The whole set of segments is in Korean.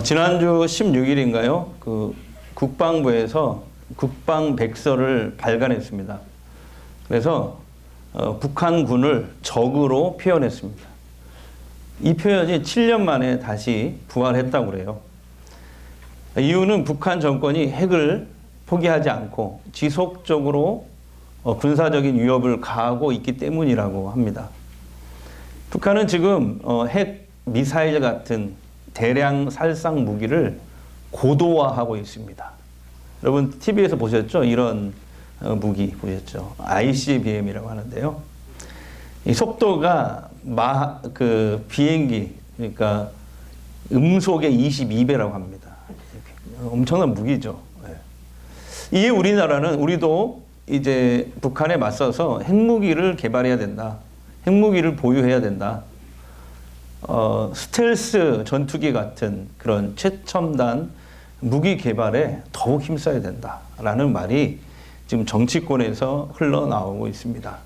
지난주 16일인가요? 그 국방부에서 국방백서를 발간했습니다. 그래서 북한군을 적으로 표현했습니다. 이 표현이 7년 만에 다시 부활했다고 그래요. 이유는 북한 정권이 핵을 포기하지 않고 지속적으로 군사적인 위협을 가하고 있기 때문이라고 합니다. 북한은 지금 핵 미사일 같은 대량 살상 무기를 고도화하고 있습니다. 여러분 TV에서 보셨죠? 이런 무기 보셨죠? ICBM이라고 하는데요. 이 속도가 비행기, 그러니까 음속의 22배라고 합니다. 엄청난 무기죠. 이에 우리도 이제 북한에 맞서서 핵무기를 개발해야 된다. 핵무기를 보유해야 된다. 스텔스 전투기 같은 그런 최첨단 무기 개발에 더욱 힘써야 된다라는 말이 지금 정치권에서 흘러나오고 있습니다.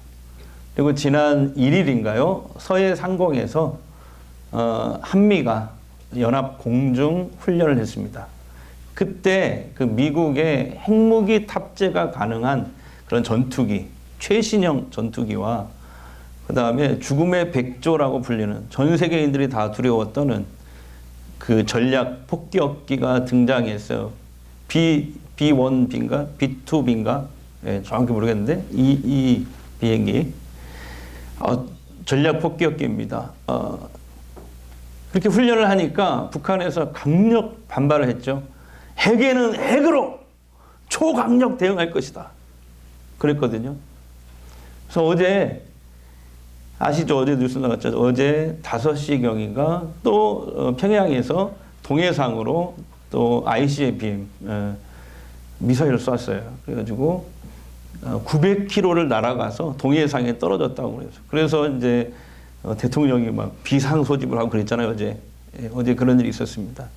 그리고 지난 1일인가요? 서해 상공에서 한미가 연합 공중 훈련을 했습니다. 그때 그 미국의 핵무기 탑재가 가능한 그런 전투기, 최신형 전투기와 그 다음에 죽음의 백조라고 불리는 전 세계인들이 다 두려웠던 그 전략 폭격기가 등장했어요. B1B인가? B2B인가? 네, 정확히 모르겠는데 이 비행기 전략 폭격기입니다. 그렇게 훈련을 하니까 북한에서 강력 반발을 했죠. 핵에는 핵으로 초강력 대응할 것이다. 그랬거든요. 그래서 어제 아시죠? 어제 뉴스 나갔죠. 어제 5시경인가 또 평양에서 동해상으로 또 ICBM 미사일을 쐈어요. 그래가지고 900km를 날아가서 동해상에 떨어졌다고 그래서. 그래서 이제 대통령이 막 비상 소집을 하고 그랬잖아요. 어제 그런 일이 있었습니다.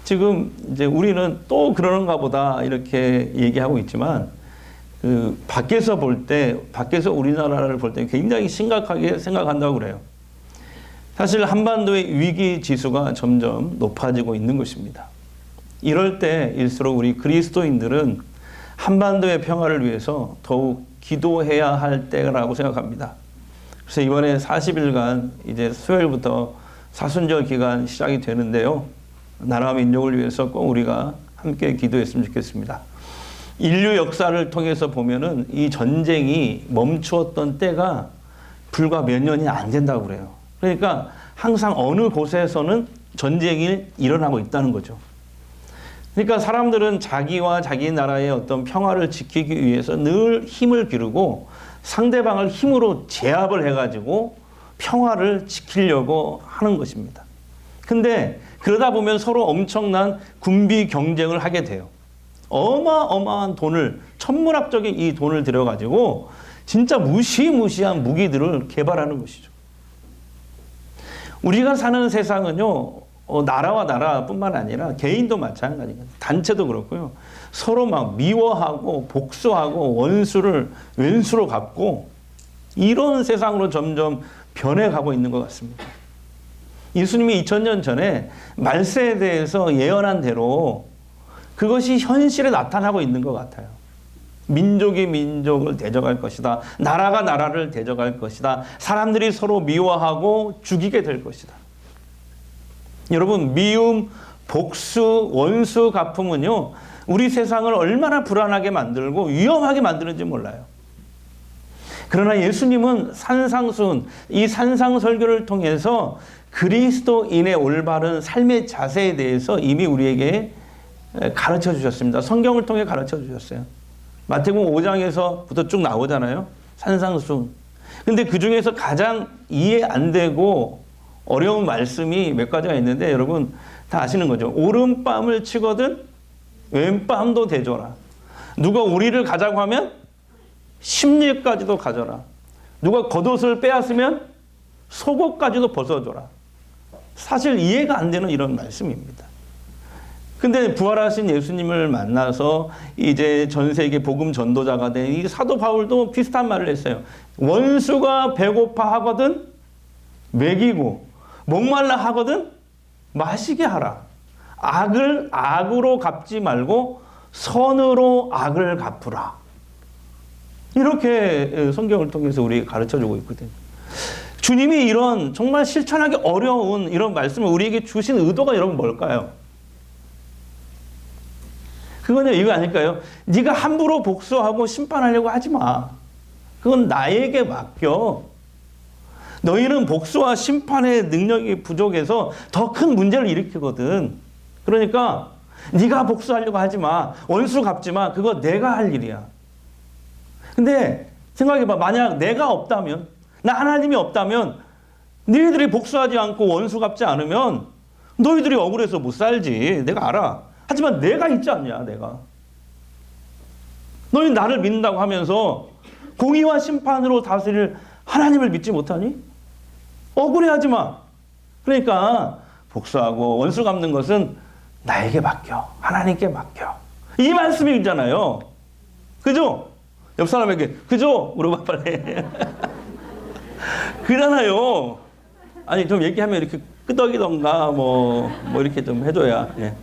지금 이제 우리는 또 그러는가 보다 이렇게 얘기하고 있지만 밖에서 우리나라를 볼 때 굉장히 심각하게 생각한다고 그래요. 사실 한반도의 위기 지수가 점점 높아지고 있는 것입니다. 이럴 때일수록 우리 그리스도인들은 한반도의 평화를 위해서 더욱 기도해야 할 때라고 생각합니다. 그래서 이번에 40일간 이제 수요일부터 사순절 기간 시작이 되는데요. 나라와 민족을 위해서 꼭 우리가 함께 기도했으면 좋겠습니다. 인류 역사를 통해서 보면은 이 전쟁이 멈추었던 때가 불과 몇 년이 안 된다고 그래요. 그러니까 항상 어느 곳에서는 전쟁이 일어나고 있다는 거죠. 그러니까 사람들은 자기와 자기 나라의 어떤 평화를 지키기 위해서 늘 힘을 기르고 상대방을 힘으로 제압을 해가지고 평화를 지키려고 하는 것입니다. 근데 그러다 보면 서로 엄청난 군비 경쟁을 하게 돼요. 어마어마한 돈을, 천문학적인 이 돈을 들여가지고 진짜 무시무시한 무기들을 개발하는 것이죠. 우리가 사는 세상은요, 나라와 나라뿐만 아니라 개인도 마찬가지입니다. 단체도 그렇고요. 서로 막 미워하고 복수하고 원수를 왼수로 갚고 이런 세상으로 점점 변해가고 있는 것 같습니다. 예수님이 2000년 전에 말세에 대해서 예언한 대로 그것이 현실에 나타나고 있는 것 같아요. 민족이 민족을 대적할 것이다. 나라가 나라를 대적할 것이다. 사람들이 서로 미워하고 죽이게 될 것이다. 여러분, 미움, 복수, 원수 갚음은요, 우리 세상을 얼마나 불안하게 만들고 위험하게 만드는지 몰라요. 그러나 예수님은 산상순, 이 산상설교를 통해서 그리스도인의 올바른 삶의 자세에 대해서 이미 우리에게 가르쳐 주셨습니다. 성경을 통해 가르쳐 주셨어요. 마태복음 5장에서부터 쭉 나오잖아요. 산상순. 근데 그 중에서 가장 이해 안 되고 어려운 말씀이 몇 가지가 있는데 여러분 다 아시는 거죠. 오른뺨을 치거든 왼뺨도 대줘라. 누가 우리를 가자고 하면 심리까지도 가져라. 누가 겉옷을 빼앗으면 속옷까지도 벗어줘라. 사실 이해가 안 되는 이런 말씀입니다. 근데 부활하신 예수님을 만나서 이제 전 세계 복음 전도자가 된 이 사도 바울도 비슷한 말을 했어요. 원수가 배고파 하거든 먹이고 목말라 하거든 마시게 하라. 악을 악으로 갚지 말고 선으로 악을 갚으라. 이렇게 성경을 통해서 우리에게 가르쳐주고 있거든요. 주님이 이런 정말 실천하기 어려운 이런 말씀을 우리에게 주신 의도가 여러분 뭘까요? 그거는 이거 아닐까요? 네가 함부로 복수하고 심판하려고 하지 마. 그건 나에게 맡겨. 너희는 복수와 심판의 능력이 부족해서 더 큰 문제를 일으키거든. 그러니까 네가 복수하려고 하지 마. 원수 갚지 마. 그거 내가 할 일이야. 근데 생각해봐. 만약 내가 없다면, 나 하나님이 없다면 너희들이 복수하지 않고 원수 갚지 않으면 너희들이 억울해서 못 살지. 내가 알아. 하지만 내가 있지 않냐, 내가. 너희 나를 믿는다고 하면서 공의와 심판으로 다스릴 하나님을 믿지 못하니? 억울해하지 마. 그러니까 복수하고 원수 갚는 것은 나에게 맡겨. 하나님께 맡겨. 이 말씀이 있잖아요. 그죠? 옆 사람에게 그죠? 물어봐 빨리. 그러잖아요. 아니 좀 얘기하면 이렇게 끄덕이던가 뭐 이렇게 좀 해줘야. 예.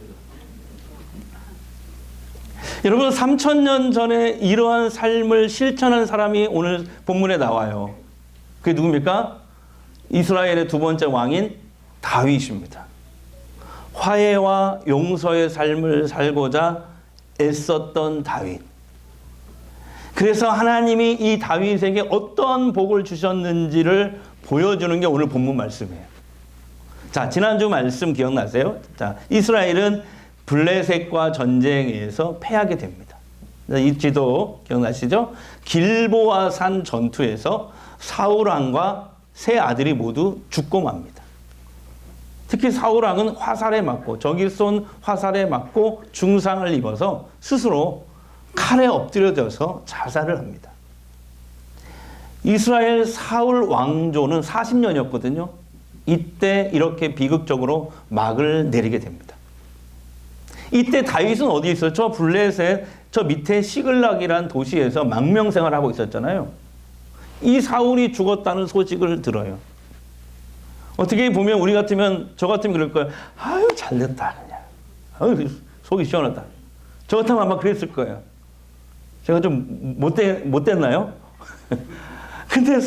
여러분 3000년 전에 이러한 삶을 실천한 사람이 오늘 본문에 나와요. 그게 누굽니까? 이스라엘의 두 번째 왕인 다윗입니다. 화해와 용서의 삶을 살고자 애썼던 다윗. 그래서 하나님이 이 다윗에게 어떤 복을 주셨는지를 보여주는 게 오늘 본문 말씀이에요. 자, 지난주 말씀 기억나세요? 자, 이스라엘은 블레셋과 전쟁에서 패하게 됩니다. 이 지도 기억나시죠? 길보아 산 전투에서 사울왕과 세 아들이 모두 죽고 맙니다. 특히 사울왕은 화살에 맞고 적이 쏜 화살에 맞고 중상을 입어서 스스로 칼에 엎드려져서 자살을 합니다. 이스라엘 사울 왕조는 40년이었거든요. 이때 이렇게 비극적으로 막을 내리게 됩니다. 이때 다윗은 어디 있어요? 저 블레셋 저 밑에 시글락이란 도시에서 망명생활을 하고 있었잖아요. 이 사울이 죽었다는 소식을 들어요. 어떻게 보면 우리 같으면 저 같으면 그럴 거예요. 아유 잘됐다 그냥. 아유 속이 시원하다. 저 같으면 아마 그랬을 거예요. 제가 좀 못됐나요? 근데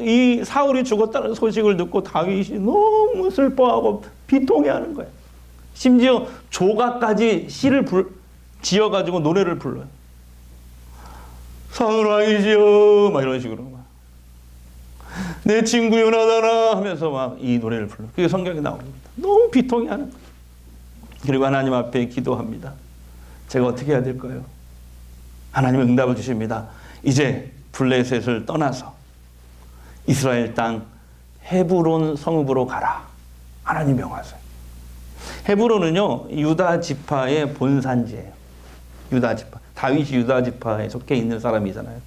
이 사울이 죽었다는 소식을 듣고 다윗이 너무 슬퍼하고 비통해하는 거예요. 심지어 조가까지 시를 지어가지고 노래를 불러요. 사울 왕이시여 막 이런 식으로 막. 내 친구 요나단아 하면서 막 이 노래를 불러요. 그게 성경에 나옵니다. 너무 비통해하는 거예요. 그리고 하나님 앞에 기도합니다. 제가 어떻게 해야 될까요? 하나님은 응답을 주십니다. 이제 블레셋을 떠나서 이스라엘 땅 헤브론 성읍으로 가라. 하나님 명하세요. 헤브론은요 유다 지파의 본산지예요. 유다 지파. 다윗이 유다 지파에 속해 있는 사람이잖아요.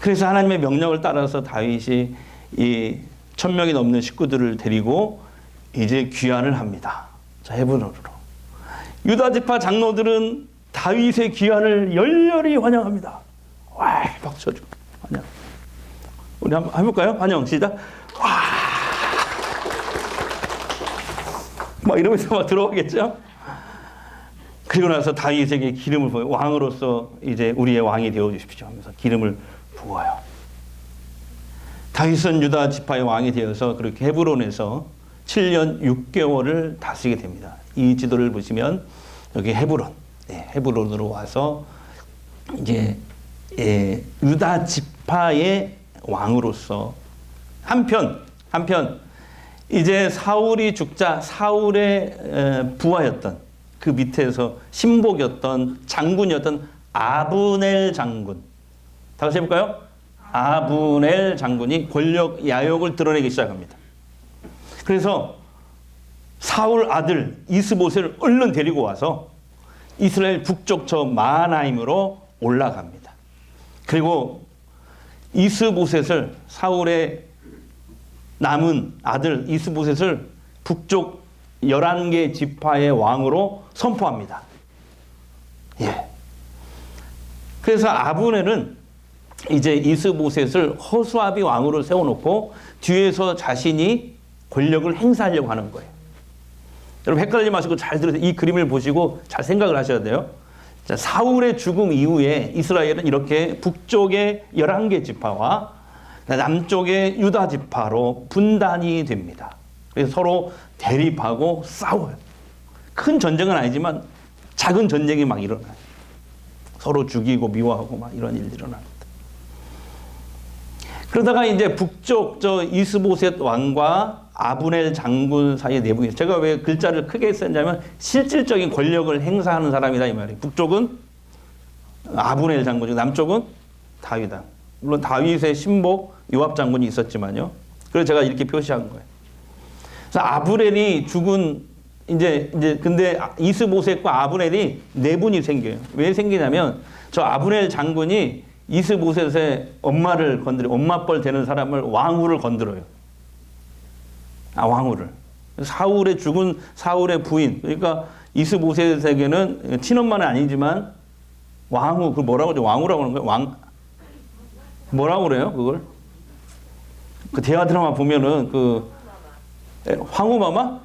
그래서 하나님의 명령을 따라서 다윗이 이 1000명이 넘는 식구들을 데리고 이제 귀환을 합니다. 자, 헤브론으로. 유다 지파 장로들은 다윗의 귀환을 열렬히 환영합니다. 와, 박수 쳐줘. 환영. 우리 한번 해볼까요? 환영 시작. 와. 막 이러면서 막 들어오겠죠? 그리고 나서 다윗에게 기름을 부어요. 왕으로서 이제 우리의 왕이 되어 주십시오 하면서 기름을 부어요. 다윗은 유다 지파의 왕이 되어서 그렇게 헤브론에서 7년 6개월을 다스리게 됩니다. 이 지도를 보시면 여기 헤브론, 헤브론으로 와서 이제 유다 지파의 왕으로서 한편 이제 사울이 죽자 사울의 부하였던 그 밑에서 신복이었던 장군이었던 아브넬 장군. 다시 해볼까요? 아브넬 장군이 권력 야욕을 드러내기 시작합니다. 그래서 사울 아들 이스보셋을 얼른 데리고 와서 이스라엘 북쪽 저 마하나임으로 올라갑니다. 그리고 이스보셋을 사울의 남은 아들 이스보셋을 북쪽 11개 지파의 왕으로 선포합니다. 예. 그래서 아브넬은 이제 이스보셋을 허수아비 왕으로 세워놓고 뒤에서 자신이 권력을 행사하려고 하는 거예요. 여러분 헷갈리지 마시고 잘 들으세요. 이 그림을 보시고 잘 생각을 하셔야 돼요. 자, 사울의 죽음 이후에 이스라엘은 이렇게 북쪽의 11개 지파와 남쪽의 유다 지파로 분단이 됩니다. 그래서 서로 대립하고 싸워요. 큰 전쟁은 아니지만 작은 전쟁이 막 일어나요. 서로 죽이고 미워하고 막 이런 일들이 일어납니다. 그러다가 이제 북쪽 이스보셋 왕과 아브넬 장군 사이의 내분이, 제가 왜 글자를 크게 썼냐면 실질적인 권력을 행사하는 사람이다 이 말이에요. 북쪽은 아브넬 장군이고 남쪽은 다윗이다. 물론 다윗의 신복 요압 장군이 있었지만요. 그래서 제가 이렇게 표시한 거예요. 그래서 아브넬이 죽은 이제 근데 이스보셋과 아브넬이 내분이 생겨요. 왜 생기냐면 저 아브넬 장군이 이스보셋의 엄마를 엄마뻘 되는 사람을 왕후를 건드려요. 왕후를. 사울의 죽은 사울의 부인. 그러니까 이스보셋에게는 친엄마는 아니지만 왕후, 그 뭐라고 하죠? 왕후라고 하는 거예요? 뭐라고 그래요? 그걸? 그 대화 드라마 보면은 황후마마?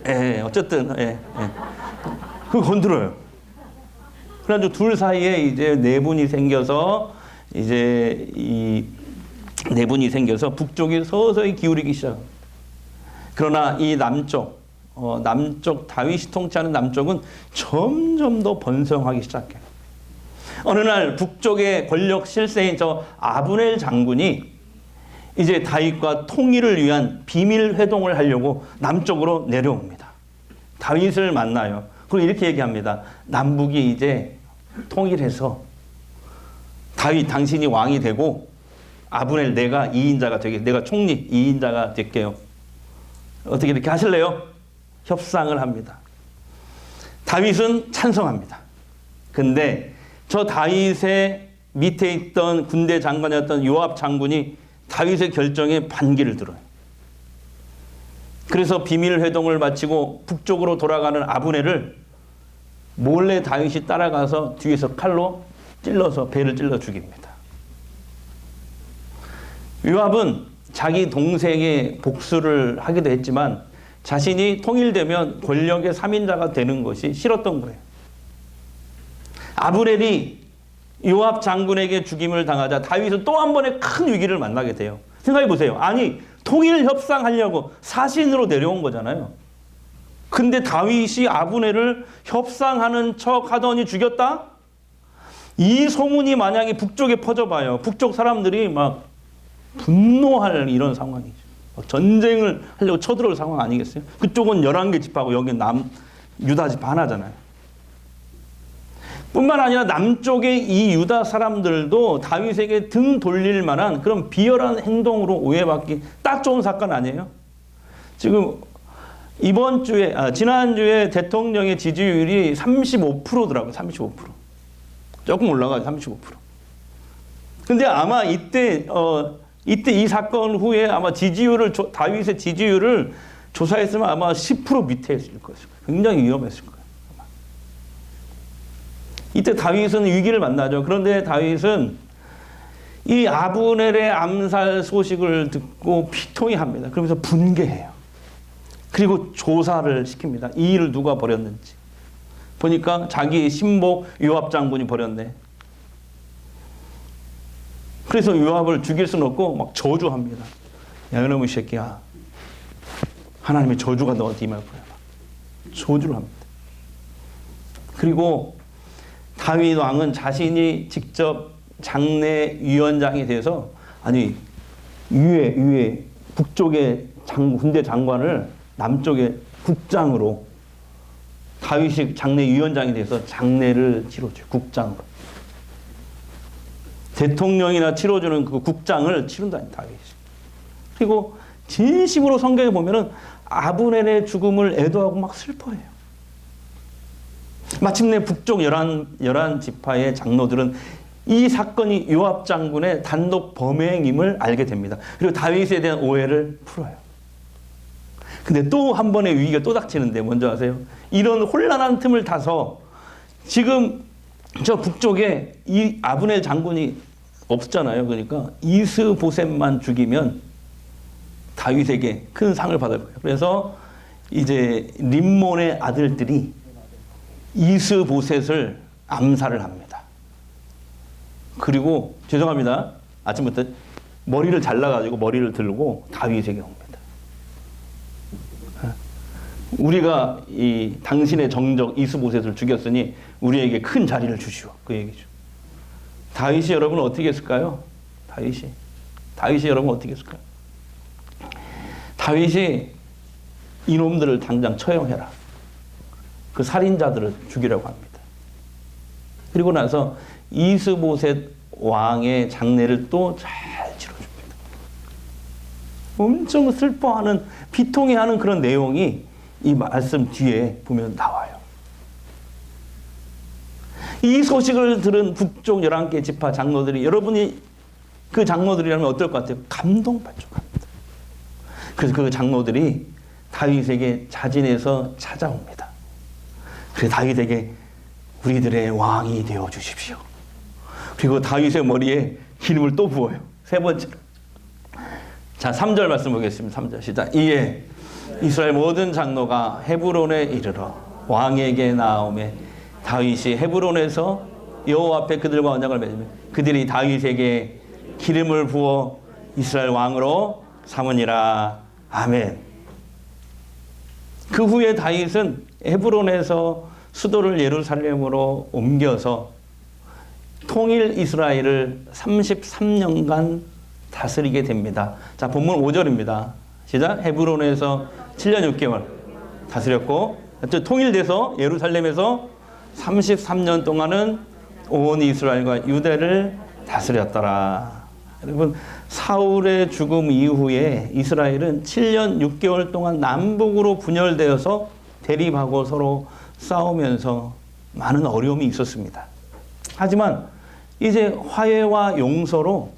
예, 어쨌든, 예. 그거 건드려요. 그래가지고 둘 사이에 이제 내분이 생겨서 북쪽이 서서히 기울이기 시작합니다. 그러나 이 남쪽 다윗이 통치하는 남쪽은 점점 더 번성하기 시작해요. 어느 날 북쪽의 권력 실세인 저 아브넬 장군이 이제 다윗과 통일을 위한 비밀 회동을 하려고 남쪽으로 내려옵니다. 다윗을 만나요. 그리고 이렇게 얘기합니다. 남북이 이제 통일해서 다윗 당신이 왕이 되고 아브넬 내가 2인자가 되게, 내가 총리 2인자가 될게요. 어떻게 이렇게 하실래요? 협상을 합니다. 다윗은 찬성합니다. 근데 저 다윗의 밑에 있던 군대 장관이었던 요압 장군이 다윗의 결정에 반기를 들어요. 그래서 비밀 회동을 마치고 북쪽으로 돌아가는 아브넬을 몰래 다윗이 따라가서 뒤에서 칼로 찔러서 배를 찔러 죽입니다. 요압은 자기 동생의 복수를 하기도 했지만 자신이 통일되면 권력의 3인자가 되는 것이 싫었던 거예요. 아브넬이 요압 장군에게 죽임을 당하자 다윗은 또 한 번의 큰 위기를 만나게 돼요. 생각해 보세요. 아니, 통일 협상하려고 사신으로 내려온 거잖아요. 근데 다윗이 아브넬을 협상하는 척 하더니 죽였다? 이 소문이 만약에 북쪽에 퍼져봐요. 북쪽 사람들이 막 분노할 이런 상황이죠. 전쟁을 하려고 쳐들어올 상황 아니겠어요? 그쪽은 11개 지파고 여기는 유다 지파 하나잖아요. 뿐만 아니라 남쪽의 이 유다 사람들도 다윗에게 등 돌릴 만한 그런 비열한 행동으로 오해받기 딱 좋은 사건 아니에요? 지금 지난주에 대통령의 지지율이 35%더라고요. 35%. 조금 올라가요. 35%. 근데 아마 이때 이 사건 후에 아마 다윗의 지지율을 조사했으면 아마 10% 밑에 있을 거예요. 굉장히 위험했을 거예요. 이때 다윗은 위기를 만나죠. 그런데 다윗은 이 아브넬의 암살 소식을 듣고 피통이합니다. 그러면서 분개해요. 그리고 조사를 시킵니다. 이 일을 누가 벌였는지. 보니까 자기 신복 요압 장군이 벌였네. 그래서 요압을 죽일 수는 없고 막 저주합니다. 야, 이놈의 새끼야. 하나님의 저주가 너한테 임할 거야. 저주를 합니다. 그리고 다윗 왕은 자신이 직접 장례위원장이 돼서 위에 북쪽의 군대 장관을 남쪽의 국장으로 다윗이 장례위원장이 돼서 장례를 치러줘요. 국장으로. 대통령이나 치러주는 그 국장을 치른다니 다윗이. 그리고 진심으로 성경에 보면은 아브넬의 죽음을 애도하고 막 슬퍼해요. 마침내 북쪽 11 지파의 장로들은 이 사건이 요압 장군의 단독 범행임을 알게 됩니다. 그리고 다윗에 대한 오해를 풀어요. 근데 또 한 번의 위기가 또 닥치는데 뭔지 아세요? 이런 혼란한 틈을 타서 지금 저 북쪽에 이 아브넬 장군이 없잖아요. 그러니까 이스보셋만 죽이면 다윗에게 큰 상을 받을 거예요. 그래서 이제 림몬의 아들들이 이스보셋을 암살을 합니다. 그리고 죄송합니다. 아침부터 머리를 잘라가지고 머리를 들고 다윗에게 옵니다. 우리가 이 당신의 정적 이스보셋을 죽였으니 우리에게 큰 자리를 주시오. 그 얘기죠. 다윗이 여러분 어떻게 했을까요? 다윗이 여러분 어떻게 했을까요? 다윗이 이놈들을 당장 처형해라. 그 살인자들을 죽이려고 합니다. 그리고 나서 이스보셋 왕의 장례를 또 잘 치러줍니다. 엄청 슬퍼하는, 비통해하는 그런 내용이 이 말씀 뒤에 보면 나와요. 이 소식을 들은 북쪽 11개 지파 장로들이, 여러분이 그 장로들이라면 어떨 것 같아요? 감동반죽합니다. 그래서 그 장로들이 다윗에게 자진해서 찾아옵니다. 그래서 다윗에게 우리들의 왕이 되어 주십시오. 그리고 다윗의 머리에 기름을 또 부어요. 세 번째로. 자, 3절 말씀 보겠습니다. 3절 시작. 이에 이스라엘 모든 장로가 헤브론에 이르러 왕에게 나오매 다윗이 헤브론에서 여호와 앞에 그들과 언약을 맺으며 그들이 다윗에게 기름을 부어 이스라엘 왕으로 삼으니라. 아멘. 그 후에 다윗은 헤브론에서 수도를 예루살렘으로 옮겨서 통일 이스라엘을 33년간 다스리게 됩니다. 자, 본문 5절입니다. 시작. 헤브론에서 7년 6개월 다스렸고 통일돼서 예루살렘에서 33년 동안은 온 이스라엘과 유대를 다스렸더라. 여러분, 사울의 죽음 이후에 이스라엘은 7년 6개월 동안 남북으로 분열되어서 대립하고 서로 싸우면서 많은 어려움이 있었습니다. 하지만 이제 화해와 용서로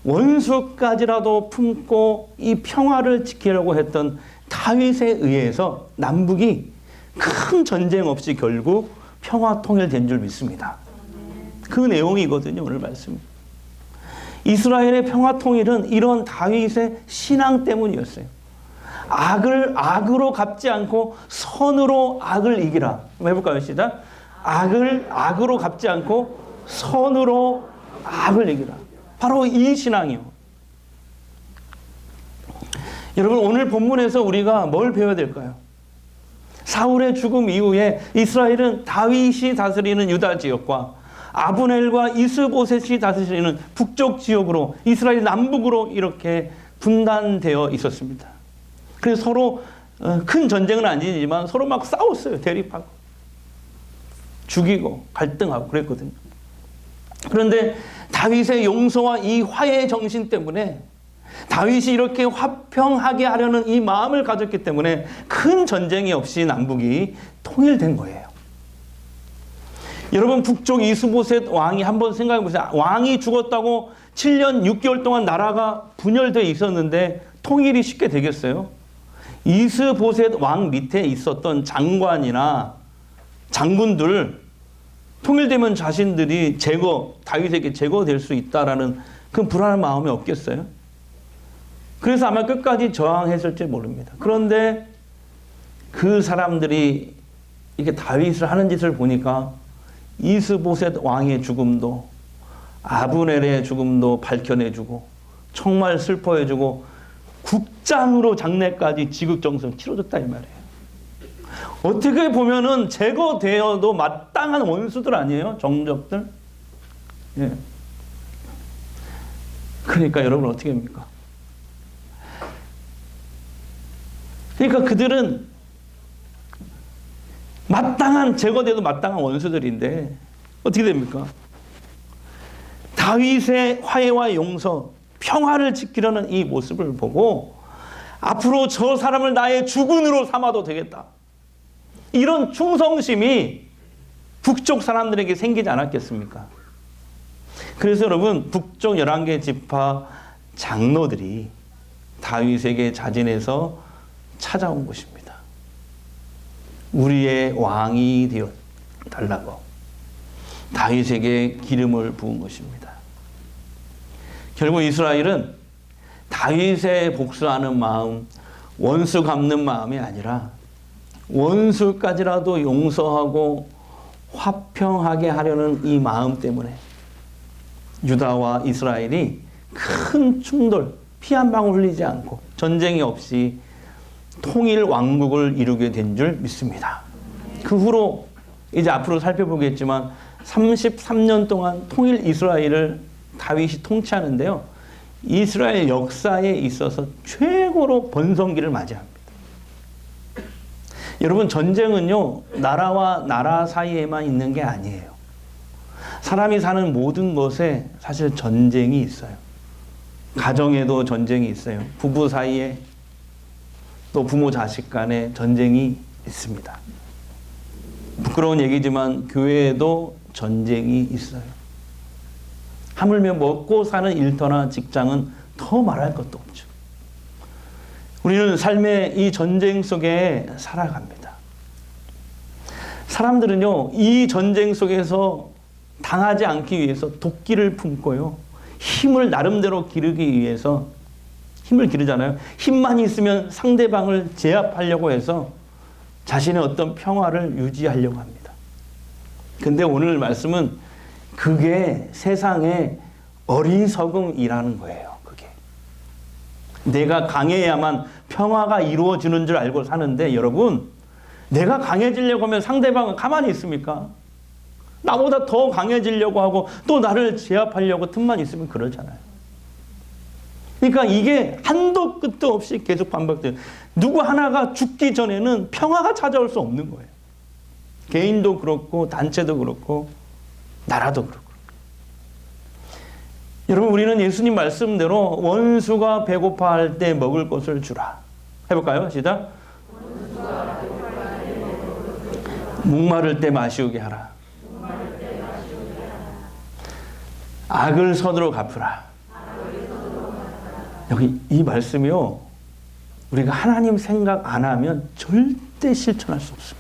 원수까지라도 품고 이 평화를 지키려고 했던 다윗에 의해서 남북이 큰 전쟁 없이 결국 평화 통일된 줄 믿습니다. 그 내용이거든요, 오늘 말씀. 이스라엘의 평화 통일은 이런 다윗의 신앙 때문이었어요. 악을 악으로 갚지 않고 선으로 악을 이기라. 한번 해볼까요? 시작. 악을 악으로 갚지 않고 선으로 악을 이기라. 바로 이 신앙이요. 여러분, 오늘 본문에서 우리가 뭘 배워야 될까요? 사울의 죽음 이후에 이스라엘은 다윗이 다스리는 유다 지역과 아브넬과 이스보셋이 다스리는 북쪽 지역으로 이스라엘 남북으로 이렇게 분단되어 있었습니다. 그래서 서로 큰 전쟁은 아니지만 서로 막 싸웠어요. 대립하고 죽이고 갈등하고 그랬거든요. 그런데 다윗의 용서와 이 화해의 정신 때문에 다윗이 이렇게 화평하게 하려는 이 마음을 가졌기 때문에 큰 전쟁이 없이 남북이 통일된 거예요. 여러분, 북쪽 이스보셋 왕이 한번 생각해 보세요. 왕이 죽었다고 7년 6개월 동안 나라가 분열되어 있었는데 통일이 쉽게 되겠어요? 이스보셋 왕 밑에 있었던 장관이나 장군들 통일되면 자신들이 다윗에게 제거될 수 있다라는 그 불안한 마음이 없겠어요? 그래서 아마 끝까지 저항했을지 모릅니다. 그런데 그 사람들이 이렇게 다윗을 하는 짓을 보니까 이스보셋 왕의 죽음도 아브넬의 죽음도 밝혀내주고 정말 슬퍼해주고 국장으로 장례까지 지극정성 치러줬다 이 말이에요. 어떻게 보면은 제거되어도 마땅한 원수들 아니에요? 정적들. 예. 그러니까 여러분 어떻게 합니까? 그러니까 그들은 제거돼도 마땅한 원수들인데 어떻게 됩니까? 다윗의 화해와 용서, 평화를 지키려는 이 모습을 보고 앞으로 저 사람을 나의 주군으로 삼아도 되겠다. 이런 충성심이 북쪽 사람들에게 생기지 않았겠습니까? 그래서 여러분, 북쪽 11개 지파 장로들이 다윗에게 자진해서 찾아온 것입니다. 우리의 왕이 되어 달라고 다윗에게 기름을 부은 것입니다. 결국 이스라엘은 다윗의 복수하는 마음, 원수 갚는 마음이 아니라 원수까지라도 용서하고 화평하게 하려는 이 마음 때문에 유다와 이스라엘이 큰 충돌, 피 한 방울 흘리지 않고 전쟁이 없이 통일 왕국을 이루게 된 줄 믿습니다. 그 후로 이제 앞으로 살펴보겠지만 33년 동안 통일 이스라엘을 다윗이 통치하는데요. 이스라엘 역사에 있어서 최고로 번성기를 맞이합니다. 여러분, 전쟁은요, 나라와 나라 사이에만 있는 게 아니에요. 사람이 사는 모든 것에 사실 전쟁이 있어요. 가정에도 전쟁이 있어요. 부부 사이에, 또 부모 자식 간에 전쟁이 있습니다. 부끄러운 얘기지만 교회에도 전쟁이 있어요. 하물며 먹고 사는 일터나 직장은 더 말할 것도 없죠. 우리는 삶의 이 전쟁 속에 살아갑니다. 사람들은요, 이 전쟁 속에서 당하지 않기 위해서 도끼를 품고요, 힘을 나름대로 기르기 위해서 힘을 기르잖아요. 힘만 있으면 상대방을 제압하려고 해서 자신의 어떤 평화를 유지하려고 합니다. 근데 오늘 말씀은 그게 세상의 어리석음이라는 거예요. 그게. 내가 강해야만 평화가 이루어지는 줄 알고 사는데, 여러분, 내가 강해지려고 하면 상대방은 가만히 있습니까? 나보다 더 강해지려고 하고 또 나를 제압하려고 틈만 있으면 그러잖아요. 그러니까 이게 한도 끝도 없이 계속 반복돼요. 누구 하나가 죽기 전에는 평화가 찾아올 수 없는 거예요. 개인도 그렇고 단체도 그렇고 나라도 그렇고. 여러분, 우리는 예수님 말씀대로 원수가 배고파할 때 먹을 것을 주라. 해볼까요? 시작. 목마를 때 마시우게 하라. 악을 선으로 갚으라. 여기 이 말씀이요, 우리가 하나님 생각 안 하면 절대 실천할 수 없습니다.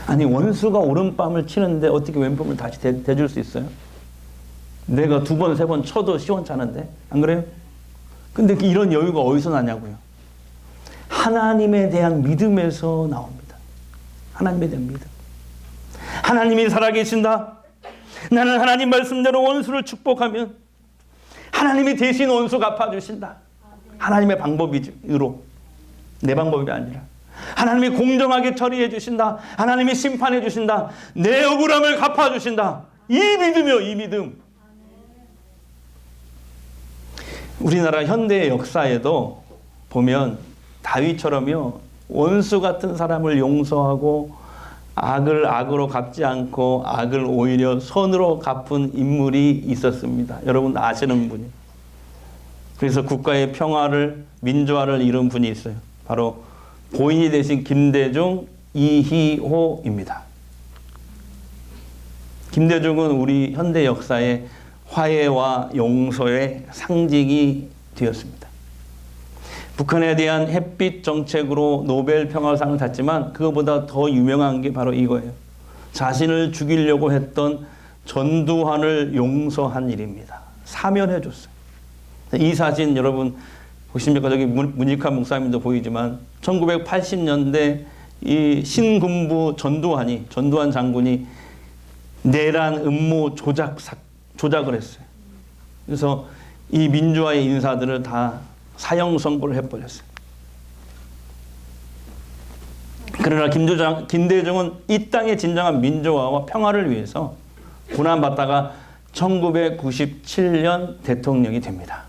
아니, 원수가 오른밤을 치는데 어떻게 왼밤을 다시 대줄 수 있어요? 내가 2번, 3번 쳐도 시원찮은데, 안 그래요? 근데 이런 여유가 어디서 나냐고요? 하나님에 대한 믿음에서 나옵니다. 하나님에 대한 믿음. 하나님이 살아계신다. 나는 하나님 말씀대로 원수를 축복하면 하나님이 대신 원수 갚아주신다. 하나님의 방법으로, 내 방법이 아니라 하나님이 공정하게 처리해 주신다. 하나님이 심판해 주신다. 내 억울함을 갚아주신다. 이 믿음이요, 이 믿음. 우리나라 현대의 역사에도 보면 다윗처럼요, 원수 같은 사람을 용서하고 악을 악으로 갚지 않고 악을 오히려 선으로 갚은 인물이 있었습니다. 여러분 아시는 분이. 그래서 국가의 평화를, 민주화를 이룬 분이 있어요. 바로 고인이 되신 김대중, 이희호입니다. 김대중은 우리 현대 역사의 화해와 용서의 상징이 되었습니다. 북한에 대한 햇빛 정책으로 노벨 평화상을 탔지만 그것보다 더 유명한 게 바로 이거예요. 자신을 죽이려고 했던 전두환을 용서한 일입니다. 사면해 줬어요. 이 사진 여러분 보십니까? 저기 문익환 목사님도 보이지만 1980년대 이 신군부 전두환 장군이 내란 음모 조작을 했어요. 그래서 이 민주화의 인사들을 다 사형 선고를 해버렸어요. 그러나 김대중은 이 땅의 진정한 민주화와 평화를 위해서 고난받다가 1997년 대통령이 됩니다.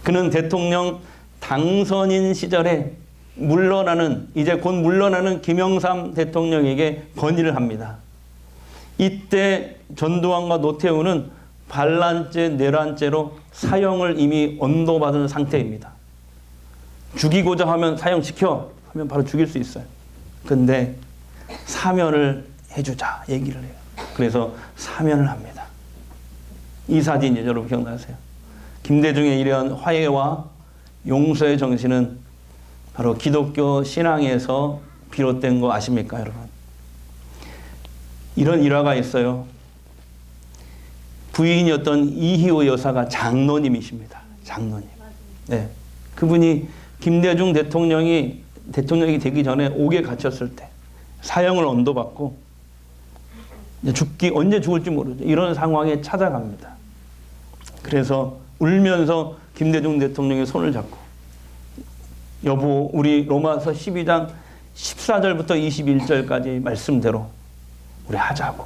그는 대통령 당선인 시절에 이제 곧 물러나는 김영삼 대통령에게 건의를 합니다. 이때 전두환과 노태우는 반란죄, 내란죄로 사형을 이미 언도받은 상태입니다. 죽이고자 하면 사형시켜 하면 바로 죽일 수 있어요. 근데 사면을 해주자 얘기를 해요. 그래서 사면을 합니다. 이 사진 여러분 기억나세요? 김대중의 이러한 화해와 용서의 정신은 바로 기독교 신앙에서 비롯된 거 아십니까, 여러분? 이런 일화가 있어요. 부인이었던 이희호 여사가 장로님이십니다. 장로님. 네. 그분이 김대중 대통령이 대통령이 되기 전에 옥에 갇혔을 때 사형을 언도받고 언제 죽을지 모르죠. 이런 상황에 찾아갑니다. 그래서 울면서 김대중 대통령의 손을 잡고 여보 우리 로마서 12장 14절부터 21절까지 말씀대로 우리 하자고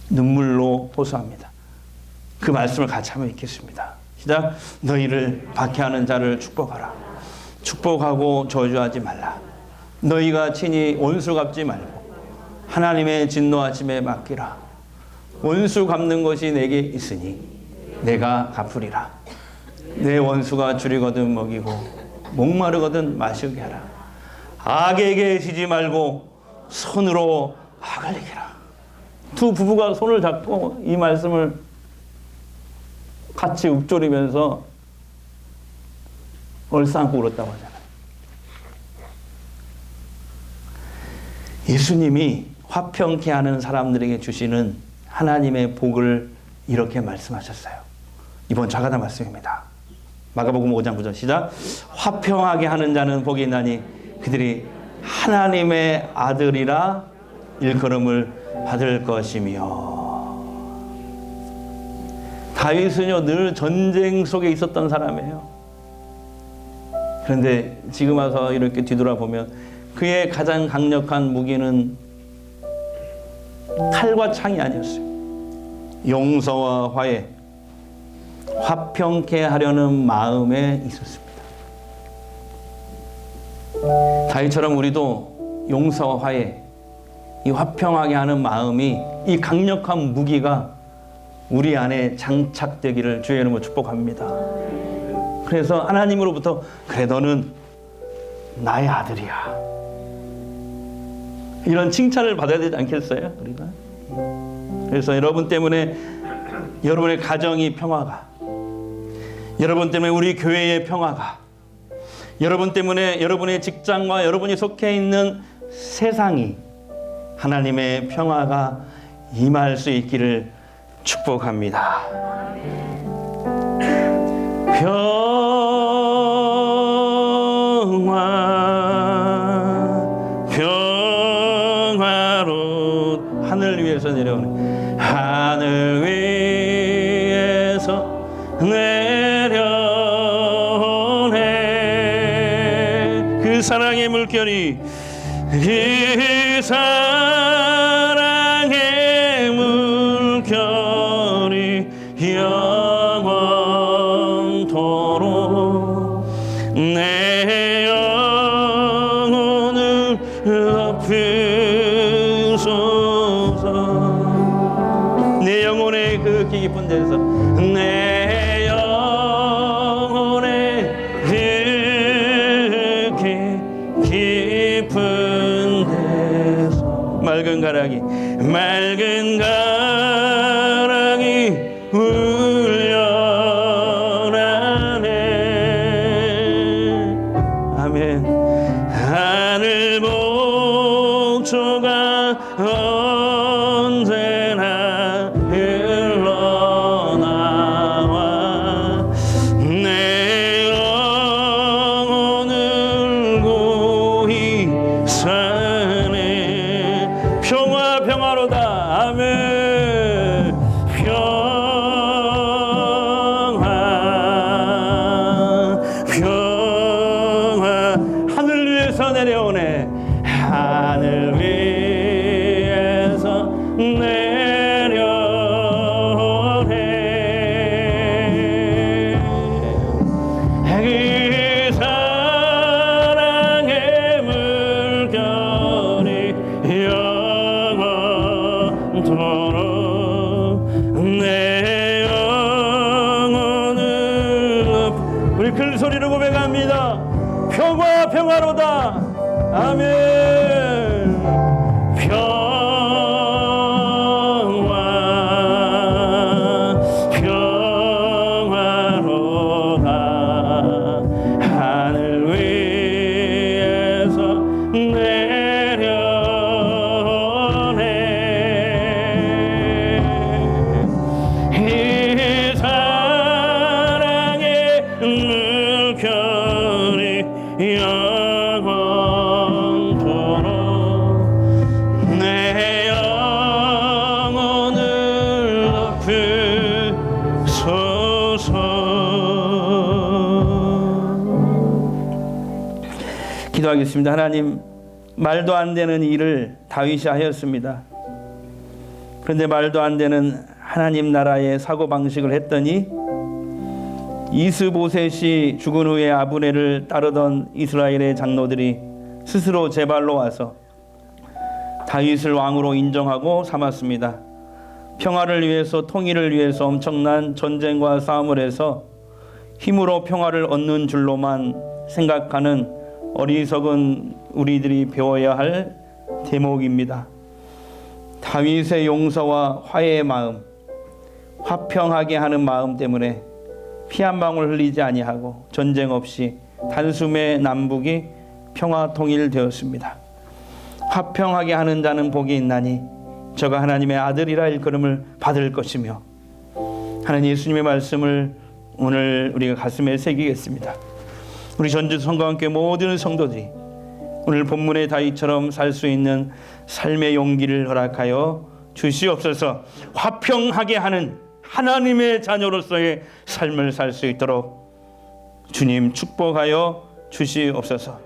눈물로 호소합니다. 그 말씀을 같이 한번 읽겠습니다. 시작. 너희를 박해하는 자를 축복하라. 축복하고 저주하지 말라. 너희가 친히 원수 갚지 말고 하나님의 진노하심에 맡기라. 원수 갚는 것이 내게 있으니 내가 갚으리라. 내 원수가 줄이거든 먹이고 목마르거든 마시게 하라. 악에게 지지 말고 손으로 악을 이기라. 두 부부가 손을 잡고 이 말씀을 같이 읊조리면서 얼싸안고 울었다고 하잖아요. 예수님이 화평케 하는 사람들에게 주시는 하나님의 복을 이렇게 말씀하셨어요. 이번 자가다 말씀입니다. 마가복음 5장 9절 시작. 화평하게 하는 자는 복이 있나니 그들이 하나님의 아들이라 일컬음을 받을 것이며. 다윗은요 늘 전쟁 속에 있었던 사람이에요. 그런데 지금 와서 이렇게 뒤돌아보면 그의 가장 강력한 무기는 칼과 창이 아니었어요. 용서와 화해, 화평케 하려는 마음에 있었습니다. 다윗처럼 우리도 용서와 화해, 이 화평하게 하는 마음이, 이 강력한 무기가 우리 안에 장착되기를 주의 이름으로 축복합니다. 그래서 하나님으로부터 그래 너는 나의 아들이야, 이런 칭찬을 받아야 되지 않겠어요? 우리가. 그래서 여러분 때문에 여러분의 가정이 평화가, 여러분 때문에 우리 교회의 평화가, 여러분 때문에 여러분의 직장과 여러분이 속해 있는 세상이 하나님의 평화가 임할 수 있기를 축복합니다. 평화로 하늘 위에서 내려오네, 하늘 위에서 내려오네. 그 사랑의 물결이, 그 사랑의 물결이 영원토록 내 영혼을 덮으소서. 내 영혼의 그 깊은 데서, 내 영혼의 그 깊은 데서 맑은 가락이 울려나네. 아멘. 하늘 목초가 언제나 흘러나와 내 영혼을 고이 사네. 평화로다. 아멘. 평화 하늘 위에서 내려오네. 하늘 위에서 내려오네. 그 사랑의 물결이 영원토록 내 영혼을. 우리 큰 소리로 고백합니다. 평화로다. 아멘. 평화로다. 하늘 위에서 내려오네. 이 사랑의 물결이 영원토록 내 영혼을 높이소서. 기도하겠습니다. 하나님, 말도 안 되는 일을 다윗이 하였습니다. 그런데 말도 안 되는 하나님 나라의 사고방식을 했더니 이스보셋이 죽은 후에 아브넬을 따르던 이스라엘의 장로들이 스스로 제 발로 와서 다윗을 왕으로 인정하고 삼았습니다. 평화를 위해서, 통일을 위해서 엄청난 전쟁과 싸움을 해서 힘으로 평화를 얻는 줄로만 생각하는 어리석은 우리들이 배워야 할 대목입니다. 다윗의 용서와 화해의 마음, 화평하게 하는 마음 때문에 피 한 방울 흘리지 아니하고 전쟁 없이 단숨에 남북이 평화 통일되었습니다. 화평하게 하는 자는 복이 있나니 저가 하나님의 아들이라 일컬음을 받을 것이며, 하나님 예수님의 말씀을 오늘 우리가 가슴에 새기겠습니다. 우리 전주 성과 함께 모든 성도들이 오늘 본문의 다윗처럼 살 수 있는 삶의 용기를 허락하여 주시옵소서. 화평하게 하는 하나님의 자녀로서의 삶을 살 수 있도록 주님 축복하여 주시옵소서.